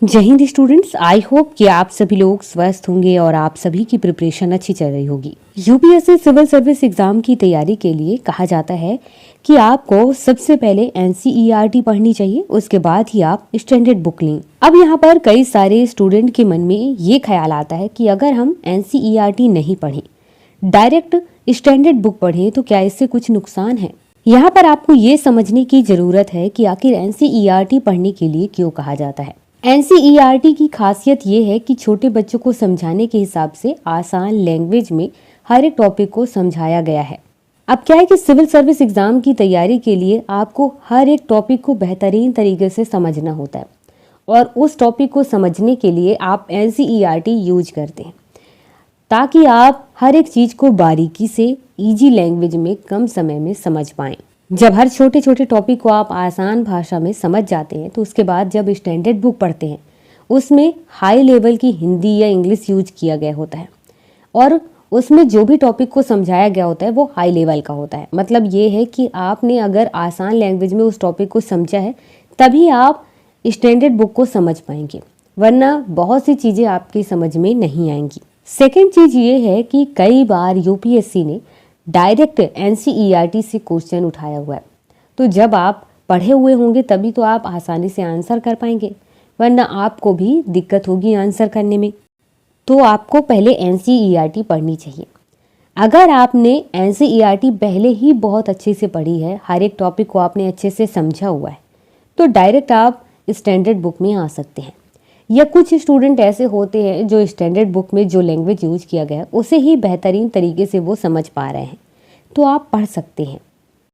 जय Hind students, I hope कि आप सभी लोग स्वस्थ होंगे और आप सभी की प्रिपरेशन अच्छी चल रही होगी। यूपीएससी सिविल सर्विस एग्जाम की तैयारी के लिए कहा जाता है कि आपको सबसे पहले एनसीईआरटी पढ़नी चाहिए, उसके बाद ही आप स्टैंडर्ड बुक लें। अब यहाँ पर कई सारे स्टूडेंट के मन में ये ख्याल आता है कि अगर हम एनसीईआरटी नहीं पढ़ें, डायरेक्ट स्टैंडर्ड बुक पढ़ें तो क्या इससे कुछ नुकसान है। यहाँ पर आपको ये समझने की जरूरत है कि आखिर एनसीईआरटी पढ़ने के लिए क्यों कहा जाता है। एनसीईआरटी की खासियत ये है कि छोटे बच्चों को समझाने के हिसाब से आसान लैंग्वेज में हर एक टॉपिक को समझाया गया है। अब क्या है कि सिविल सर्विस एग्जाम की तैयारी के लिए आपको हर एक टॉपिक को बेहतरीन तरीके से समझना होता है और उस टॉपिक को समझने के लिए आप एनसीईआरटी यूज करते हैं ताकि आप हर एक चीज़ को बारीकी से इजी लैंग्वेज में कम समय में समझ पाएं। जब हर छोटे छोटे टॉपिक को आप आसान भाषा में समझ जाते हैं तो उसके बाद जब स्टैंडर्ड बुक पढ़ते हैं उसमें हाई लेवल की हिंदी या इंग्लिश यूज किया गया होता है और उसमें जो भी टॉपिक को समझाया गया होता है वो हाई लेवल का होता है। मतलब ये है कि आपने अगर आसान लैंग्वेज में उस टॉपिक को समझा है तभी आप स्टैंडर्ड बुक को समझ पाएंगे, वरना बहुत सी चीज़ें आपकी समझ में नहीं आएंगी। सेकेंड चीज़ ये है कि कई बार यूपीएससी ने डायरेक्ट एनसीईआरटी से क्वेश्चन उठाया हुआ है, तो जब आप पढ़े हुए होंगे तभी तो आप आसानी से आंसर कर पाएंगे, वरना आपको भी दिक्कत होगी आंसर करने में। तो आपको पहले एनसीईआरटी पढ़नी चाहिए। अगर आपने एनसीईआरटी पहले ही बहुत अच्छे से पढ़ी है, हर एक टॉपिक को आपने अच्छे से समझा हुआ है, तो डायरेक्ट आप स्टैंडर्ड बुक में आ सकते हैं। या कुछ स्टूडेंट ऐसे होते हैं जो स्टैंडर्ड बुक में जो लैंग्वेज यूज किया गया है उसे ही बेहतरीन तरीके से वो समझ पा रहे हैं, तो आप पढ़ सकते हैं।